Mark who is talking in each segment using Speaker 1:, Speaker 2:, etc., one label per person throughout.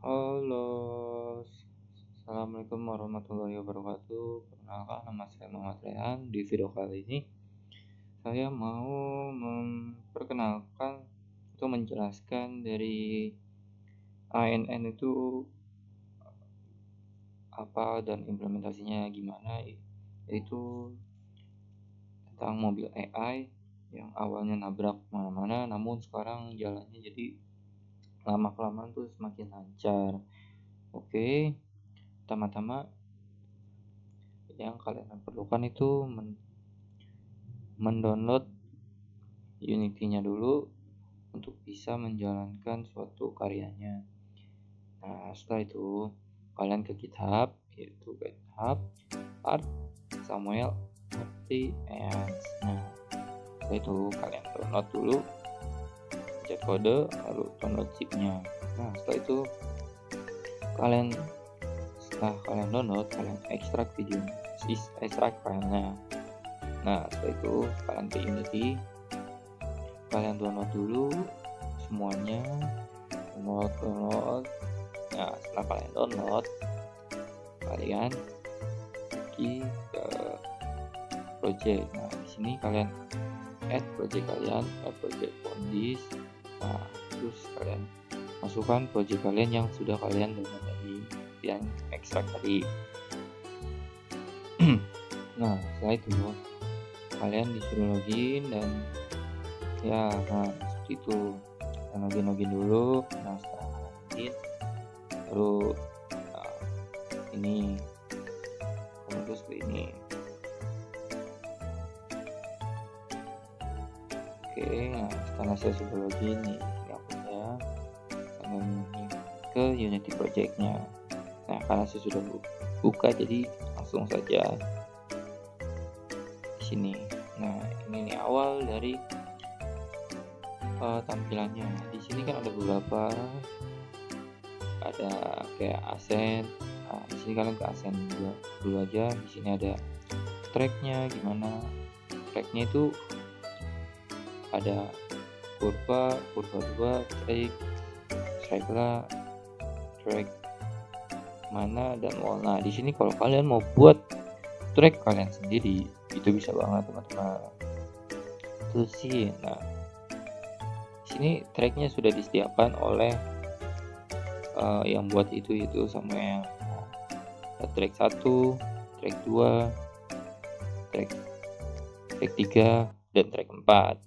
Speaker 1: Halo, Assalamualaikum warahmatullahi wabarakatuh. Perkenalkan, nama saya Muhammad Rehan. Di video kali ini, saya mau memperkenalkan atau menjelaskan dari ANN itu apa dan implementasinya gimana, yaitu tentang mobil AI yang awalnya nabrak mana-mana, namun sekarang jalannya jadi lama-kelamaan tuh semakin lancar. Oke, pertama-tama yang kalian perlukan itu mendownload Unity-nya dulu untuk bisa menjalankan suatu karyanya. Nah, setelah itu kalian ke GitHub, yaitu GitHub Art Samuel Martins. Nah, setelah itu kalian download dulu, pencet kode, lalu download zip-nya. Nah, setelah kalian download, kalian ekstrak videonya, ekstrak filenya. Nah, setelah itu kalian ke Unity, kalian download dulu semuanya, download. Nah, setelah kalian download, kalian pergi ke project. Nah, di sini kalian add project on this. Nah, terus kalian masukkan project kalian yang sudah kalian download tadi, yang ekstrak tadi. Nah, setelah itu kalian disuruh login dan seperti itu. Kalian login dulu. Nah, setelah login, baru ini kemudian seperti ini. Oke, nah setelah saya sudah login nih, ini akunnya, kalian ke Unity project-nya. Nah, karena saya sudah buka, jadi langsung saja di sini. Nah, ini nih awal dari tampilannya. Di sini kan ada beberapa, ada kayak asen. Nah, di sini kalian ke asen dulu aja. Di sini ada tracknya gimana. Tracknya itu ada kurva 2, track mana dan wall. Nah, di sini kalau kalian mau buat track kalian sendiri, itu bisa banget teman-teman. Terus sih, nah di sini tracknya sudah disediakan oleh yang buat itu sama yang track 1, track 2, track 3 dan track 4.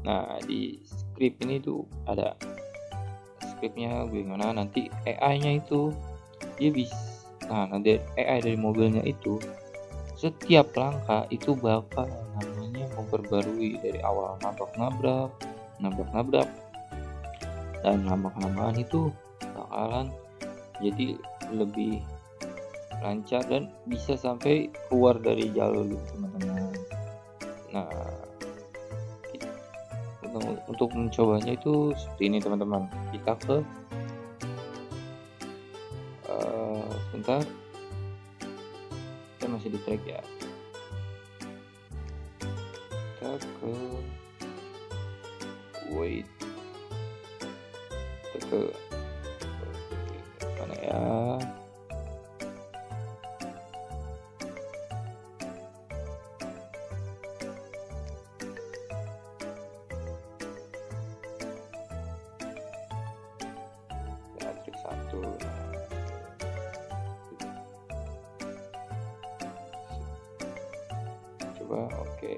Speaker 1: Nah, di script ini tuh ada scriptnya bagaimana nanti AI-nya itu dia bisa. Nah, nanti AI dari mobilnya itu setiap langkah itu bakal namanya memperbarui dari awal nabrak dan lama-kelamaan itu bakalan jadi lebih lancar dan bisa sampai keluar dari jalur gitu teman-teman. Nah, untuk mencobanya itu seperti ini teman-teman. Kita ke sebentar, saya masih di track ya. Kita ke mana ya, track 1. Coba, oke.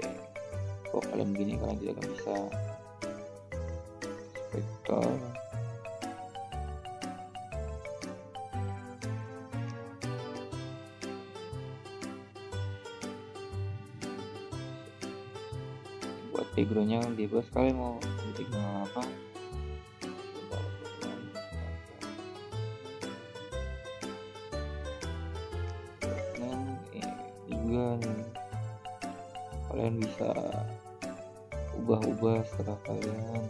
Speaker 1: Kalau kalian begini kalian tidak akan bisa vektor. Buat backgroundnya bebas, kalian mau background apa. Dan ini juga nih, kalian bisa ubah-ubah setelah kalian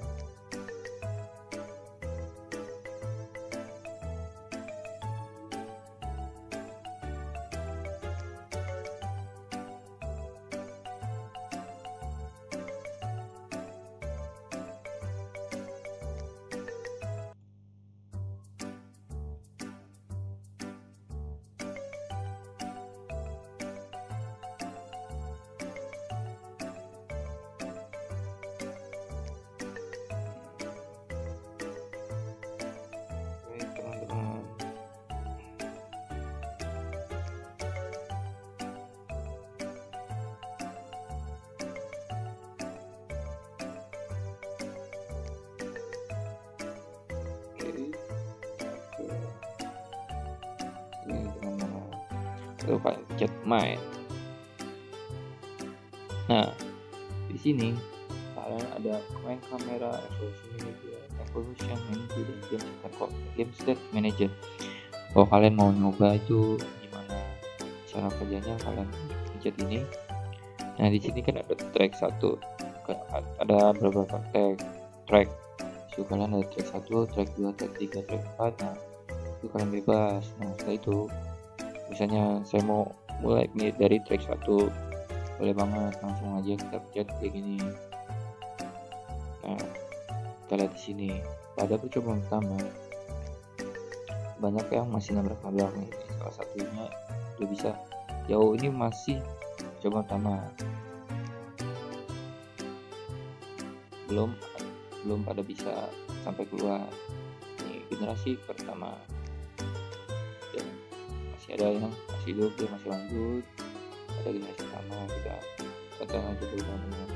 Speaker 1: lalu kalian pencet main. Nah, di sini kalian ada main kamera, evolution manager, dan game state manager. Kalau kalian mau nyoba itu gimana cara kerjanya, kalian pencet ini. Nah, di sini kan ada track 1, ada beberapa track. So kalian ada track 1, track 2, track 3, track 4. Nah, itu kalian bebas. Nah, setelah itu misalnya saya mau mulai dari track 1, boleh banget, langsung aja kita pencet kayak gini. Nah, kita lihat di sini pada percobaan pertama banyak yang masih nabrak-nabrak nih. Salah satunya udah bisa jauh, ini masih percobaan pertama, belum pada bisa sampai keluar. Ini generasi pertama, dan masih ada yang masih hidup, dia masih lanjut. Ada generasi pertama, kita tonton aja dulu teman-teman.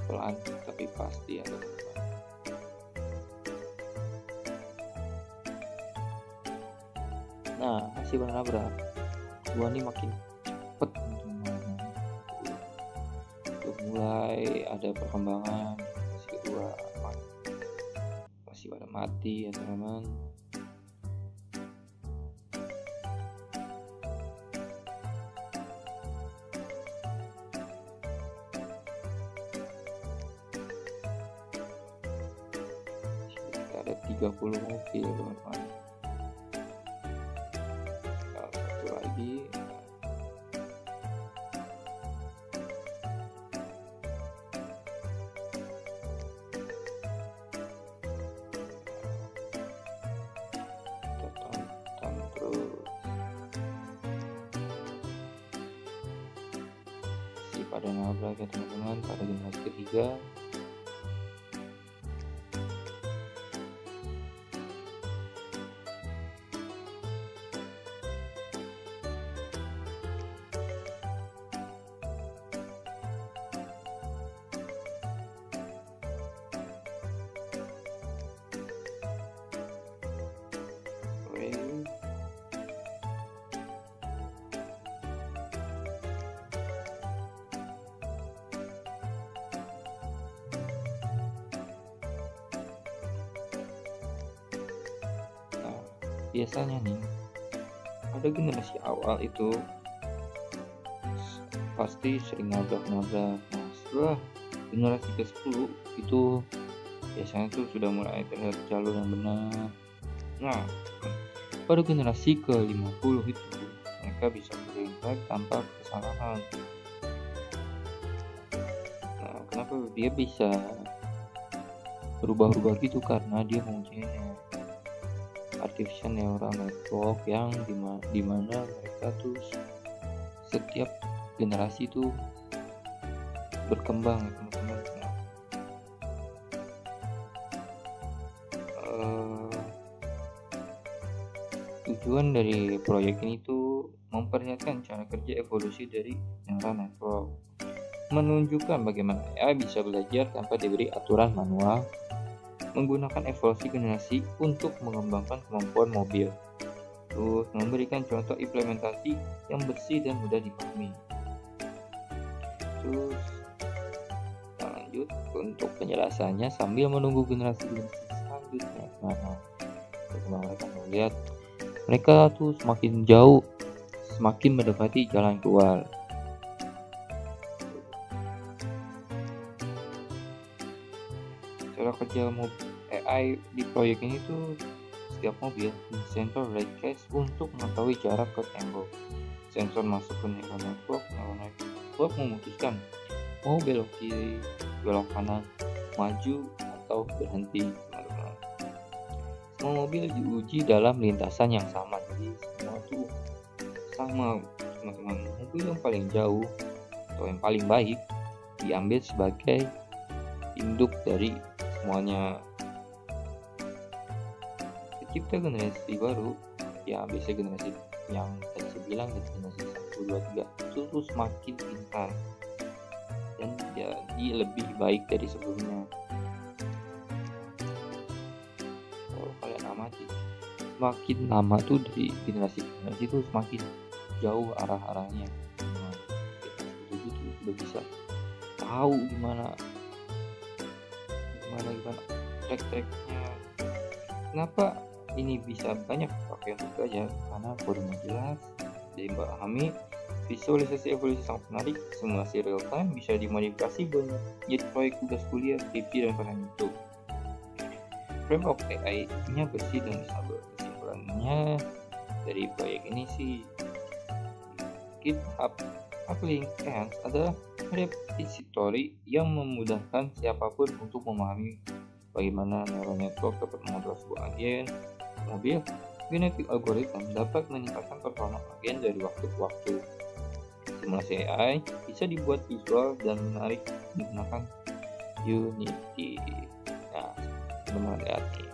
Speaker 1: Pelan tapi pasti ada teman-teman. Nah, masih bernabrak. Gua nih makin cepet teman-teman. Udah mulai ada perkembangan. Masih kedua masih pada mati ya teman-teman. Ada 30 mobil teman-teman. Satu lagi. Kita tonton terus. Si pada nabrak ya teman-teman, pada generasi ketiga. Biasanya nih ada generasi awal itu pasti sering nabrak-nabrak. Nah, setelah generasi ke-10 itu biasanya tuh sudah mulai terlihat jalur yang benar. Nah, pada generasi ke-50 itu mereka bisa bergerak tanpa kesalahan. Nah, kenapa dia bisa berubah-ubah gitu? Karena dia mempunyai artificial neural network yang dimana mereka tuh setiap generasi itu berkembang ya teman-teman. Tujuan dari proyek ini tuh memperlihatkan cara kerja evolusi dari neural network, menunjukkan bagaimana AI bisa belajar tanpa diberi aturan manual, menggunakan evolusi generasi untuk mengembangkan kemampuan mobil, terus memberikan contoh implementasi yang bersih dan mudah dipahami. Terus kita lanjut untuk penjelasannya sambil menunggu generasi selanjutnya. Nah, mereka melihat mereka tuh semakin jauh, semakin mendekati jalan keluar. Cara kerja AI di proyek ini tuh setiap mobil sensor right case untuk mengetahui jarak ke tembok. Sensor masuk ke neural network memutuskan mau belok kiri, belok kanan, maju atau berhenti. Semua mobil diuji dalam lintasan yang sama, jadi semua tuh sama teman-teman. Mobil yang paling jauh atau yang paling baik diambil sebagai induk dari semuanya. Tercipta generasi baru, ya biasa generasi yang tadi saya bilang, generasi 1, 2, 3 itu tuh semakin pintar dan jadi lebih baik dari sebelumnya. semakin lama tuh dari generasi ke generasi tuh semakin jauh arah-arahnya. Nah, generasi 7 tuh udah bisa tahu gimana gimana gimana track-tracknya. Kenapa ini bisa banyak pakai untuk belajar? Karena kodenya jelas, dipahami, visualisasi evolusi sangat menarik, simulasi real time, bisa dimodifikasi banyak jadi proyek tugas kuliah, TV, dan konten YouTube. Framework AI-nya bersih dan stable. Kesimpulannya dari proyek ini sih, GitHub Uplink Enhance adalah repository yang memudahkan siapapun untuk memahami bagaimana neural network dapat mengontrol sebuah agen mobil. Genetic algorithm dapat meningkatkan performa agen dari waktu ke waktu. Simulasi AI bisa dibuat visual dan menarik menggunakan Unity. Nah, teman-teman lihat nih.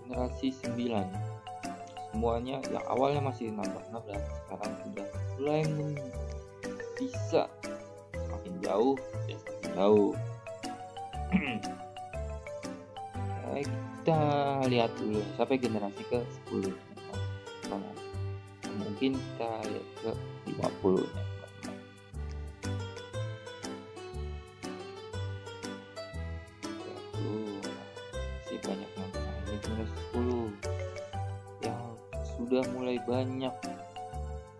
Speaker 1: Generasi 9. Semuanya yang awalnya masih nabrak-nabrak sekarang sudah mulai bisa semakin jauh ya semakin jauh. Nah, kita lihat dulu sampai generasi ke 10. Mungkin kita lihat ke 50 nya. Masih banyak yang ini generasi 10 yang sudah mulai banyak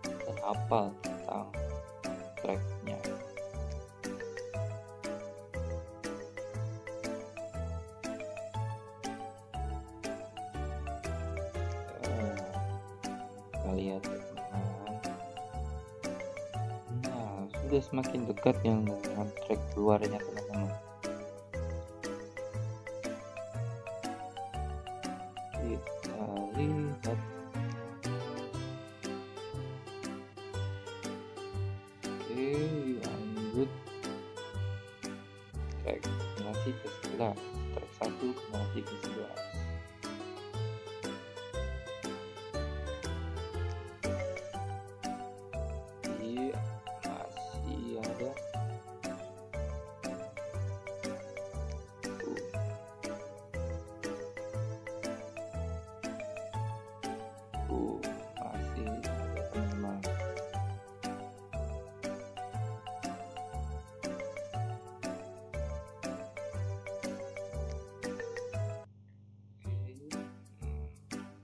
Speaker 1: dan hafal tentang tracknya. Kita lihat teman-teman. Nah, sudah semakin dekat yang dengan track keluarnya teman-teman. Kita lihat. Oke, lanjut. Track generasi ke-11, track 1 generasi ke-11. Iya, masih ada. Masih ada teman-teman.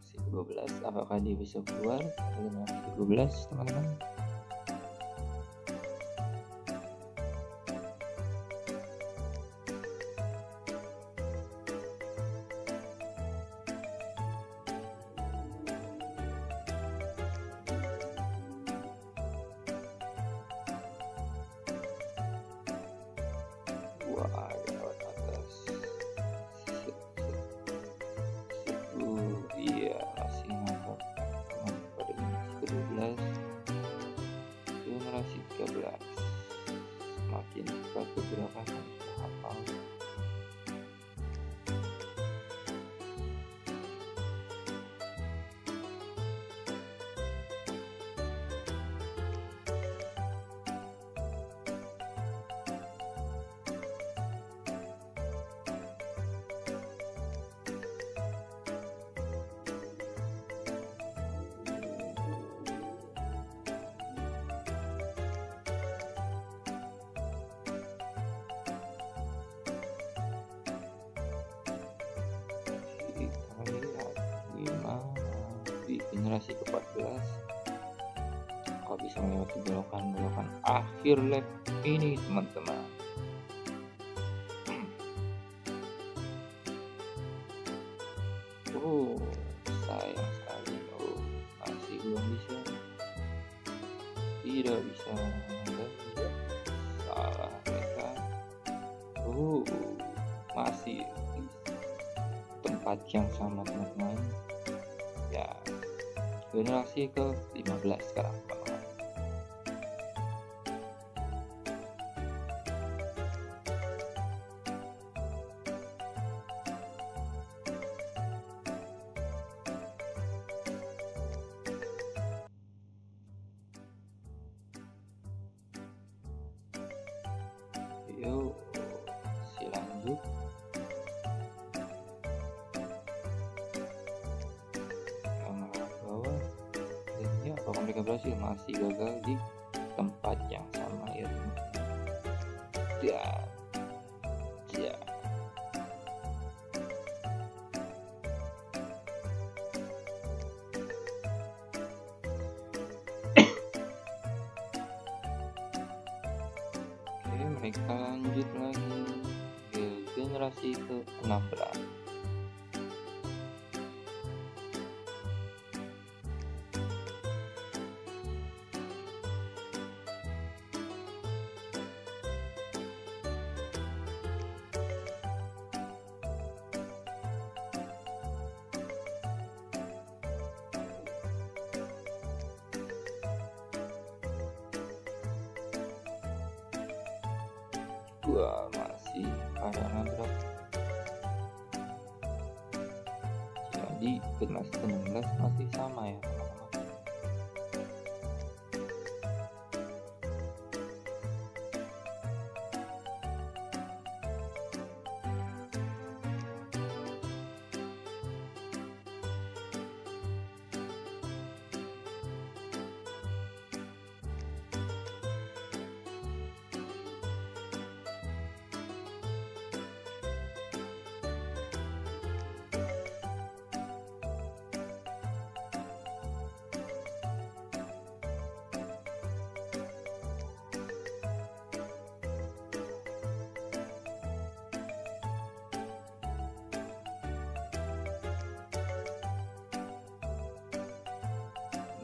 Speaker 1: Si 12, apakah dia bisa keluar dengan ke-12 teman-teman? Wah, lewat atas. Iya, masih nampak pada generasi ke-12, generasi 13. Semakin dekat beberapa yang sudah hafal. Kita lihat gimana di generasi ke-14 kok bisa melewati belokan-belokan akhir lap ini teman-teman. Sayang sekali. Masih belum bisa. Tidak bisa. Salah mereka. Masih tempat yang sama teman-teman. Ya, generasi ke-15 sekarang teman-teman. Yuk, lanjut. mereka berhasil, masih gagal di tempat yang sama ya teman-teman. Dan ya, oke, mereka lanjut lagi ke generasi ke-16. Gua masih pada nabrak. Jadi generasi ke-16 masih sama ya teman-teman.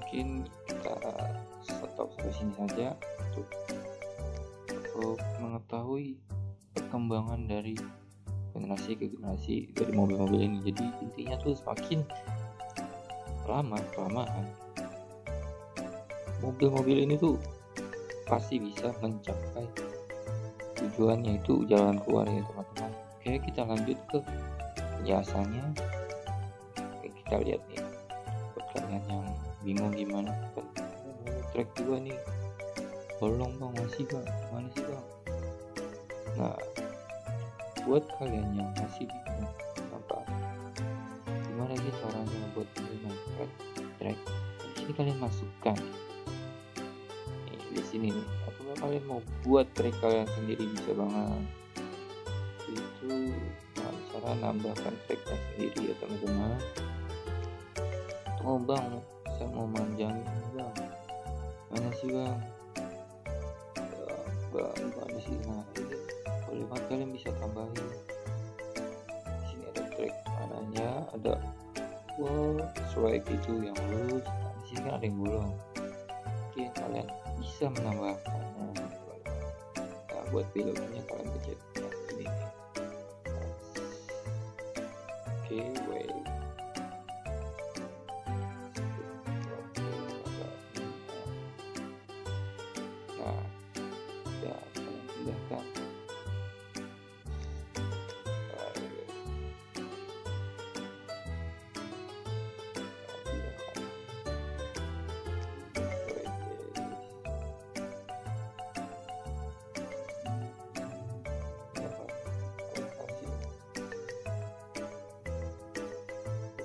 Speaker 1: Mungkin kita stop sampai sini saja untuk mengetahui perkembangan dari generasi ke generasi dari mobil-mobil ini. Jadi intinya tuh semakin kelamaan mobil-mobil ini tuh pasti bisa mencapai tujuannya, itu jalan keluar ya teman-teman. Oke, kita lanjut ke penjelasannya. Oke, kita lihat nih buat kalian yang bingung gimana kan track 2 nih bolong bang, masih bang, gimana sih bang. Nah, buat kalian yang masih bingung gimana sih caranya buat menggunakan track, di sini kalian masukkan nih, di sini nih, atau kalian mau buat track kalian sendiri bisa banget. Itu cara nambahkan tracknya sendiri ya teman-teman. Oh bang, saya mau manjangin bang, mana sih bang? Bang, mana sih? Nah ini boleh banget kalian bisa tambahin. Di sini ada track mananya, ada strike itu yang lurus. Nah, di sini kan ada yang bolong. Oke, kalian bisa menambahkannya. Nah, buat beloknya kalian pencet yang ini. Oke, wait.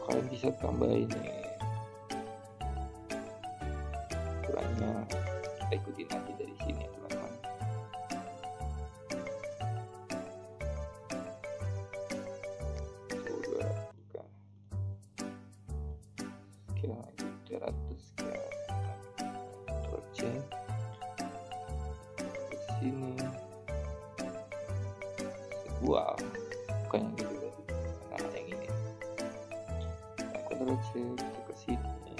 Speaker 1: Kalian bisa tambahin nih ukurannya, kita ikutin aja dari sini ya teman-teman. Udah bukan sekian lagi 300 sekian, cek di sini. Wow, bukan yang gitu berarti. Nah yang ini cek ke sini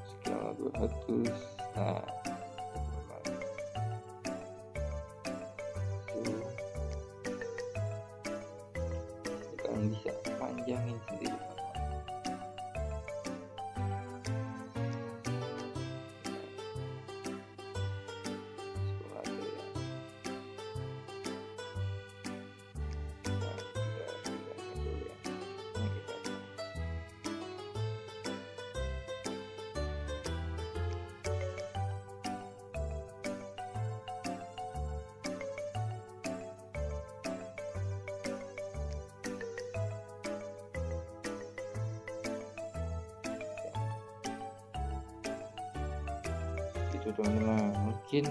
Speaker 1: skala 200. Nah kalian bisa panjangin sendiri. gitu teman-teman. Mungkin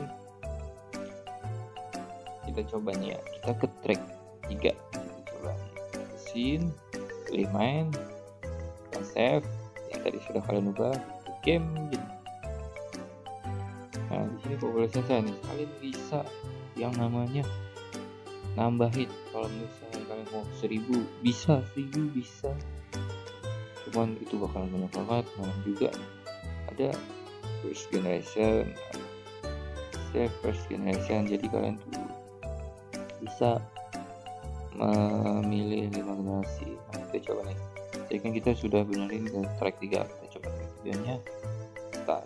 Speaker 1: kita coba nih ya, kita ke track 3 kita coba scene, pilih main, dan save yang tadi sudah kalian ubah game. Nah di sini kalau boleh selesai nih, kalian bisa yang namanya nambahin. Kalau misalnya kalian mau 1000 bisa, 1000 bisa, cuman itu bakalan banyak banget. Nah juga ada first generation, save first generation, jadi kalian tuh bisa memilih 5 generasi. Nah kita coba nih, jadi kan kita sudah benerin ke track 3, kita coba track 3 nya start.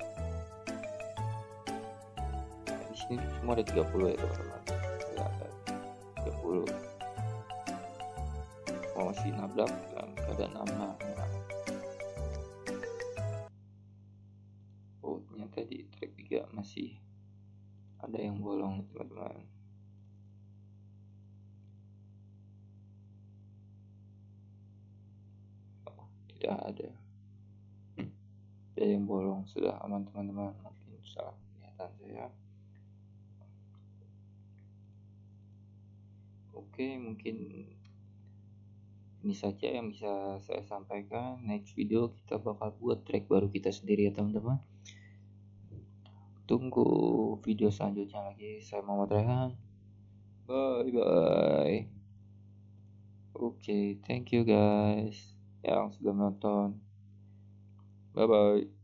Speaker 1: Nah, di sini semua ada 30 ya teman-teman, ya, ada 30 mau masih nabrak dalam keadaan aman. Oh ternyata di track 3 masih ada yang bolong teman-teman. Oh, tidak ada yang bolong, sudah aman teman-teman. Mungkin salah penglihatan saya. Oke, mungkin ini saja yang bisa saya sampaikan. Next video kita bakal buat track baru kita sendiri ya teman-teman. Tunggu video selanjutnya lagi. Saya Muhammad Rehan. Bye bye. Oke, thank you guys yang sudah menonton. Bye bye.